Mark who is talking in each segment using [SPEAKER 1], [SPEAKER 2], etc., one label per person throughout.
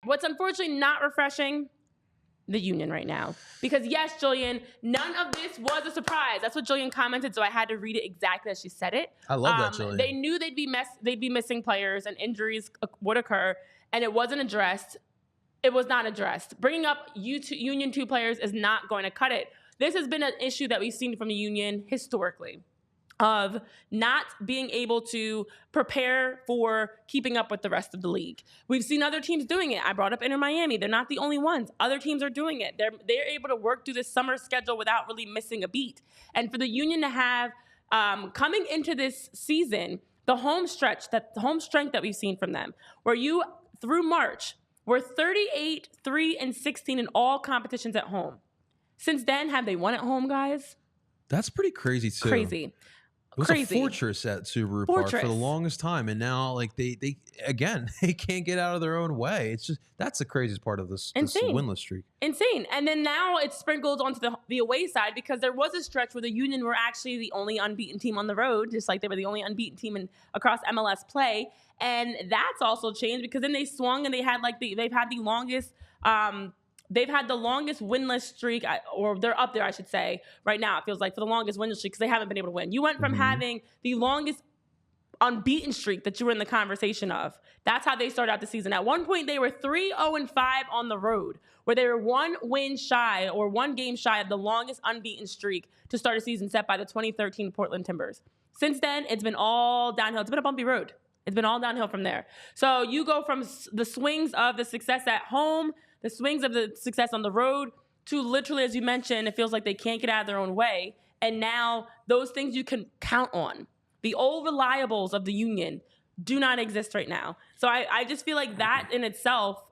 [SPEAKER 1] What's unfortunately not refreshing, the Union right now. Because yes, Jillian, none of this was a surprise. That's what Jillian commented, so I had to read it exactly as she said it.
[SPEAKER 2] I love that, Jillian.
[SPEAKER 1] They knew they'd be missing players and injuries would occur, and it wasn't addressed. It was not addressed. Bringing up Union 2 players is not going to cut it. This has been an issue that we've seen from the Union historically, of not being able to prepare for keeping up with the rest of the league. We've seen other teams doing it. I brought up Inter Miami. They're not the only ones. Other teams are doing it. They're able to work through this summer schedule without really missing a beat. And for the Union to have, coming into this season, the home strength that we've seen from them, where you, through March, were 38, 3, and 16 in all competitions at home. Since then, have they won at home, guys?
[SPEAKER 2] That's pretty crazy, too.
[SPEAKER 1] Crazy.
[SPEAKER 2] It was a fortress at Subaru Park for the longest time, and now like they can't get out of their own way. It's just that's the craziest part of this winless streak.
[SPEAKER 1] Insane. And then now it's sprinkled onto the away side, because there was a stretch where the Union were actually the only unbeaten team on the road, just like they were the only unbeaten team across MLS play, and that's also changed because then they swung and they've had the longest. They've had the longest winless streak, or they're up there, I should say, right now. It feels like for the longest winless streak because they haven't been able to win. You went from having the longest unbeaten streak that you were in the conversation of. That's how they started out the season. At one point, they were 3-0-5 on the road, where they were one game shy of the longest unbeaten streak to start a season set by the 2013 Portland Timbers. Since then, it's been all downhill. It's been a bumpy road. It's been all downhill from there. So you go from the swings of the success at home, the swings of the success on the road, to literally, as you mentioned, it feels like they can't get out of their own way. And now those things you can count on, the old reliables of the Union, do not exist right now. So I just feel like that in itself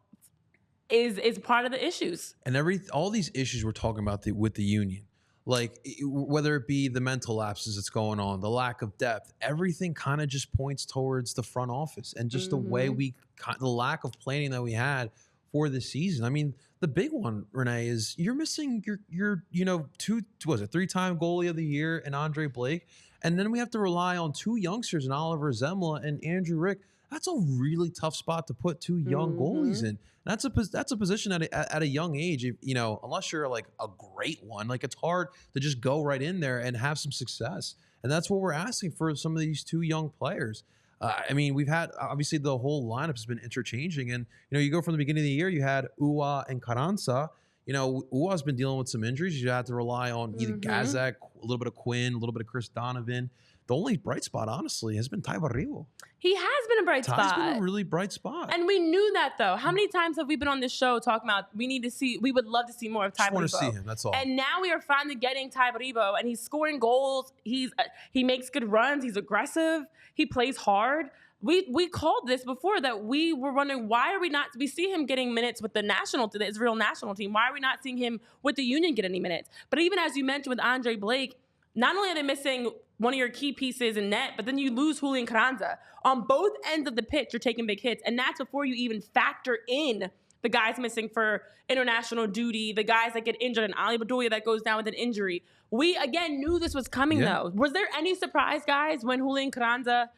[SPEAKER 1] is part of the issues.
[SPEAKER 2] And all these issues we're talking about with the Union, like whether it be the mental lapses that's going on, the lack of depth, everything kind of just points towards the front office and just the way the lack of planning that we had for the season. I mean, the big one, Renee, is you're missing your 3-time goalie of the year in Andre Blake, and then we have to rely on 2 youngsters in Oliver Zemla and Andrew Rick. That's a really tough spot to put 2 young goalies in. That's a position at a young age. Unless you're like a great one, like it's hard to just go right in there and have some success. And that's what we're asking for some of these 2 young players. We've had, obviously, the whole lineup has been interchanging. And, you go from the beginning of the year, you had Ua and Carranza. Ua's been dealing with some injuries. You had to rely on either Gazak, a little bit of Quinn, a little bit of Chris Donovan. The only bright spot, honestly, has been Ty Barrigo.
[SPEAKER 1] He has been a bright spot.
[SPEAKER 2] Ty's been a really bright spot.
[SPEAKER 1] And we knew that, though. How many times have we been on this show talking about we would love to see more of Ty Barrigo?
[SPEAKER 2] I want to see him, that's all.
[SPEAKER 1] And now we are finally getting Ty Barrigo, and he's scoring goals. He makes good runs. He's aggressive. He plays hard. We called this before, that we were wondering, why are we see him getting minutes with the Israel national team? Why are we not seeing him with the Union get any minutes? But even as you mentioned with Andre Blake, not only are they missing one of your key pieces in net, but then you lose Julian Carranza. On both ends of the pitch, you're taking big hits. And that's before you even factor in the guys missing for international duty, the guys that get injured, and Ali Bedoya that goes down with an injury. We, again, knew this was coming, though. Was there any surprise, guys, when Julian Carranza's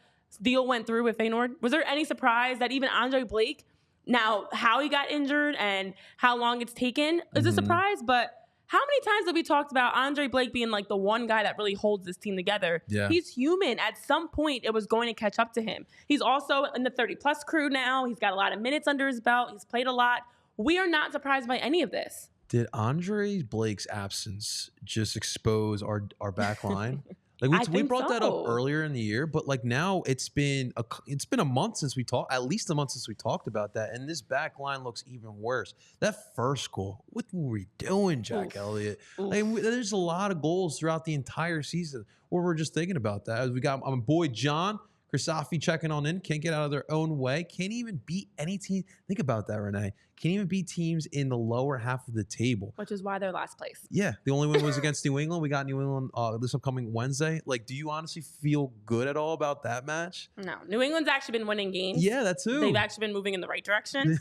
[SPEAKER 1] deal went through with Feyenoord? Was there any surprise that even Andre Blake, now how he got injured and how long it's taken is a surprise, but how many times have we talked about Andre Blake being like the one guy that really holds this team together? Yeah. He's human. At some point, it was going to catch up to him. He's also in the 30-plus crew now. He's got a lot of minutes under his belt. He's played a lot. We are not surprised by any of this.
[SPEAKER 2] Did Andre Blake's absence just expose our back line? Like we brought that up earlier in the year, but like now it's been a month since we talked, at least a month since we talked about that, and this back line looks even worse. That first goal, what were we doing, Jack Elliott? There's a lot of goals throughout the entire season where we're just thinking about that. We got my boy John Krisafi checking on in, can't get out of their own way, can't even beat any team. Think about that, Renee. Can't even beat teams in the lower half of the table.
[SPEAKER 1] Which is why they're last place.
[SPEAKER 2] Yeah, the only win was against New England. We got New England this upcoming Wednesday. Like, do you honestly feel good at all about that match?
[SPEAKER 1] No. New England's actually been winning games.
[SPEAKER 2] Yeah, that too.
[SPEAKER 1] They've actually been moving in the right direction.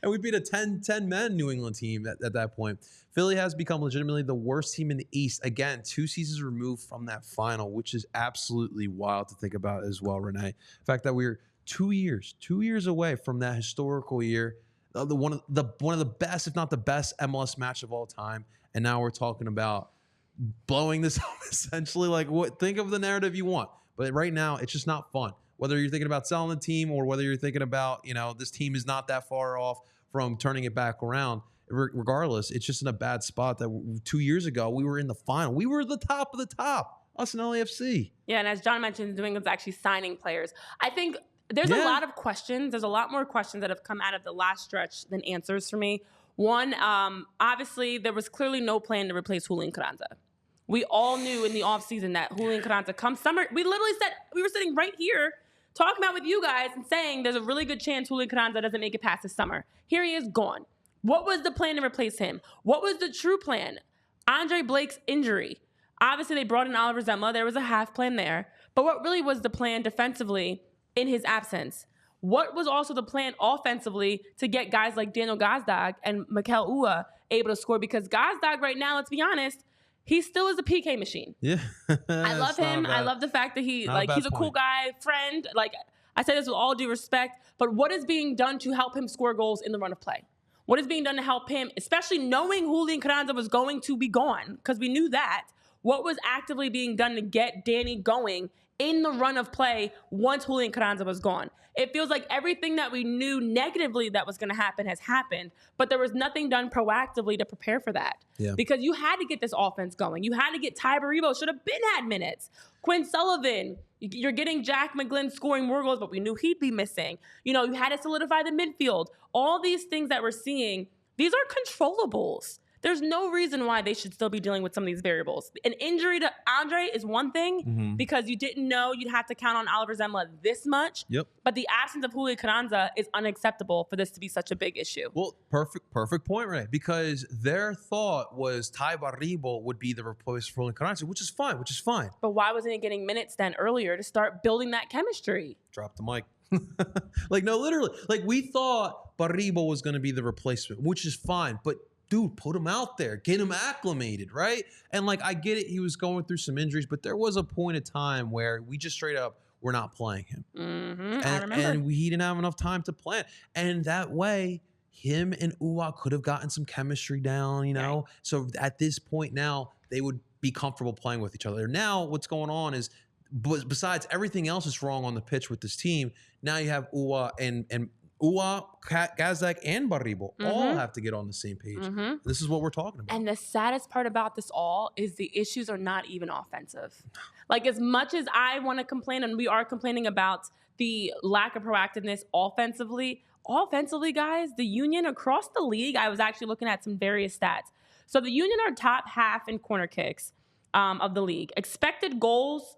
[SPEAKER 2] And we beat a 10-man New England team at that point. Philly has become legitimately the worst team in the East. Again, 2 seasons removed from that final, which is absolutely wild to think about as well, Renee. The fact that we're 2 years away from that historical year, one of the best, if not the best, MLS match of all time. And now we're talking about blowing this up essentially. Like, think of the narrative you want, but right now it's just not fun. Whether you're thinking about selling the team or whether you're thinking about, this team is not that far off from turning it back around. Regardless, it's just in a bad spot that 2 years ago we were in the final. We were the top of the top, us and LAFC.
[SPEAKER 1] Yeah, and as John mentioned, New England's actually signing players. I think there's a lot of questions. There's a lot more questions that have come out of the last stretch than answers for me. One, obviously, there was clearly no plan to replace Julian Carranza. We all knew in the offseason that Julian Carranza come summer. We literally said, we were sitting right here talking about with you guys and saying there's a really good chance Julian Carranza doesn't make it past this summer. Here he is gone. What was the plan to replace him? What was the true plan? Andre Blake's injury. Obviously, they brought in Oliver Zemla. There was a half plan there. But what really was the plan defensively in his absence? What was also the plan offensively to get guys like Daniel Gazdag and Mikel Ua able to score? Because Gazdag right now, let's be honest, he still is a PK machine.
[SPEAKER 2] Yeah.
[SPEAKER 1] I love him. I love the fact that he's a cool guy, friend. Like, I say this with all due respect, but what is being done to help him score goals in the run of play? What is being done to help him, especially knowing Julian Carranza was going to be gone, because we knew that. What was actively being done to get Danny going in the run of play once Julian Carranza was gone? It feels like everything that we knew negatively that was going to happen has happened, but there was nothing done proactively to prepare for that.
[SPEAKER 2] Yeah.
[SPEAKER 1] Because you had to get this offense going. You had to get Ty Baribo, should have been had minutes. Quinn Sullivan, you're getting Jack McGlynn scoring more goals, but we knew he'd be missing. You had to solidify the midfield. All these things that we're seeing, these are controllables. There's no reason why they should still be dealing with some of these variables. An injury to Andre is one thing because you didn't know you'd have to count on Oliver Zemla this much.
[SPEAKER 2] Yep.
[SPEAKER 1] But the absence of Julian Carranza is unacceptable for this to be such a big issue.
[SPEAKER 2] Well, perfect point, Renee, because their thought was Ty Baribo would be the replacement for Julian Carranza, which is fine.
[SPEAKER 1] But why wasn't he getting minutes then earlier to start building that chemistry?
[SPEAKER 2] Drop the mic. No, literally. We thought Baribo was going to be the replacement, which is fine, but dude, put him out there, get him acclimated, right? And I get it, he was going through some injuries, but there was a point of time where we just straight up were not playing him.
[SPEAKER 1] I remember.
[SPEAKER 2] And he didn't have enough time to plan. And that way, him and Ua could have gotten some chemistry down, Right. So at this point now, they would be comfortable playing with each other. Now, what's going on is, besides everything else is wrong on the pitch with this team, now you have Ua and Ua, Gazdag, and Baribo all have to get on the same page. This is what we're talking about.
[SPEAKER 1] And the saddest part about this all is the issues are not even offensive. As much as I want to complain, and we are complaining about the lack of proactiveness offensively, guys, the Union across the league, I was actually looking at some various stats. So the Union are top half in corner kicks of the league. Expected goals,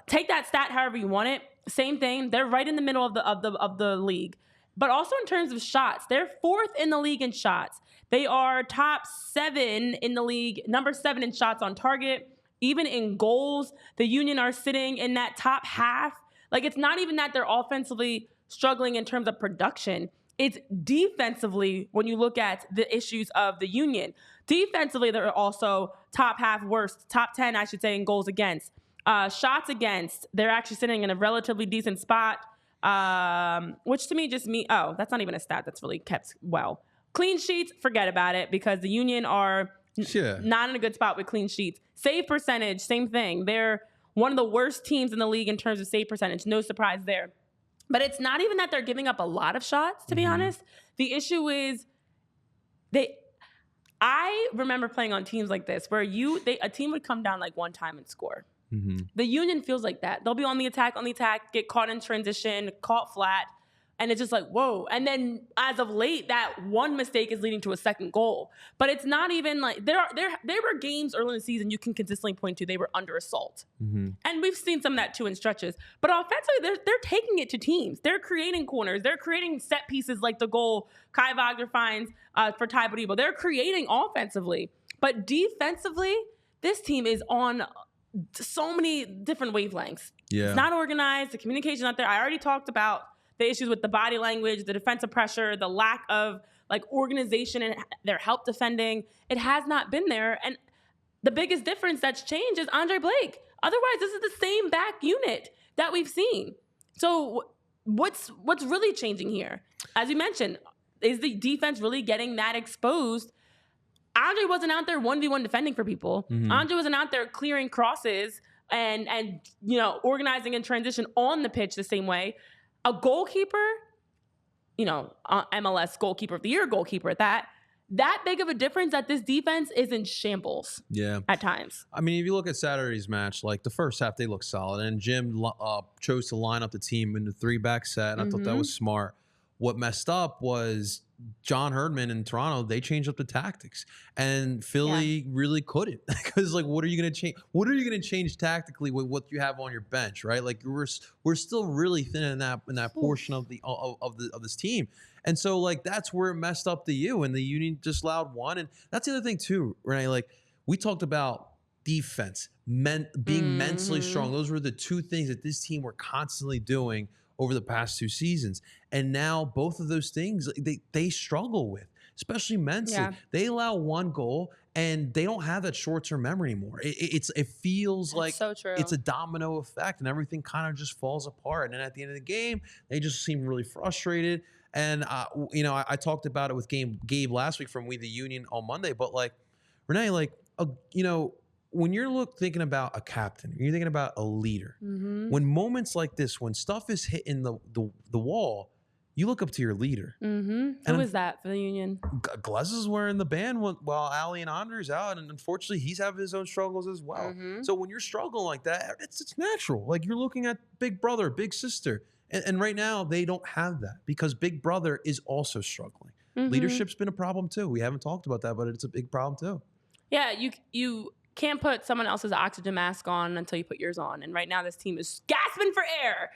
[SPEAKER 1] take that stat however you want it. Same thing. They're right in the middle of the league. But also in terms of shots, they're fourth in the league in shots. They are top 7 in the league, number 7 in shots on target. Even in goals, the Union are sitting in that top half. It's not even that they're offensively struggling in terms of production. It's defensively when you look at the issues of the Union. Defensively, they're also top half worst, top 10, I should say, in goals against. Shots against, they're actually sitting in a relatively decent spot, which to me just that's not even a stat that's really kept well. Clean sheets, forget about it, because the Union are not in a good spot with clean sheets. Save percentage, same thing. They're one of the worst teams in the league in terms of save percentage. No surprise there. But it's not even that they're giving up a lot of shots, to be honest. The issue is I remember playing on teams like this where a team would come down one time and score. The Union feels like that. They'll be on the attack, get caught in transition, caught flat, and it's just whoa. And then as of late, that one mistake is leading to a second goal. But it's not even there were games early in the season you can consistently point to they were under assault. And we've seen some of that too in stretches. But offensively, they're taking it to teams. They're creating corners. They're creating set pieces like the goal Kai Wagner finds for Ty Baribo. They're creating offensively. But defensively, this team is on so many different wavelengths. Yeah. It's not organized. The communication's not there. I already talked about the issues with the body language, the defensive pressure, the lack of organization and their help defending. It has not been there. And the biggest difference that's changed is Andre Blake. Otherwise, this is the same back unit that we've seen. So what's really changing here? As you mentioned, is the defense really getting that exposed? Andre wasn't out there 1v1 defending for people. Andre wasn't out there clearing crosses and organizing in transition on the pitch the same way. A goalkeeper, MLS goalkeeper of the year goalkeeper at that big of a difference that this defense is in shambles.
[SPEAKER 2] Yeah,
[SPEAKER 1] at times.
[SPEAKER 2] I mean, if you look at Saturday's match, like the first half, they looked solid, and Jim chose to line up the team in the 3-back set, and I thought that was smart. What messed up was John Herdman in Toronto. They changed up the tactics, and Philly really couldn't, because like, what are you going to change? What are you going to change tactically with what you have on your bench, right? Like we're still really thin in that portion of this team, and so like that's where it messed up the U, and the Union just allowed one, and that's the other thing too, Renee. Like we talked about defense, being mentally strong. Those were the two things that this team were constantly doing over the past 2 seasons. And now both of those things they struggle with, especially mentally. Yeah. They allow one goal and they don't have that short-term memory anymore. It feels
[SPEAKER 1] That's
[SPEAKER 2] like
[SPEAKER 1] so true.
[SPEAKER 2] It's a domino effect, and everything kind of just falls apart. And then at the end of the game, they just seem really frustrated. And I talked about it with Gabe last week from We the Union on Monday, but like Renee, like when you're thinking about a captain, you're thinking about a leader. When moments like this, when stuff is hitting the wall, you look up to your leader.
[SPEAKER 1] Who is that for the Union?
[SPEAKER 2] Glez is wearing the band while Ali and Andre's out, and unfortunately, he's having his own struggles as well. So when you're struggling like that, it's natural. Like you're looking at big brother, big sister, and right now they don't have that because big brother is also struggling. Leadership's been a problem too. We haven't talked about that, but it's a big problem too.
[SPEAKER 1] Yeah, you can't put someone else's oxygen mask on until you put yours on. And right now this team is gasping for air.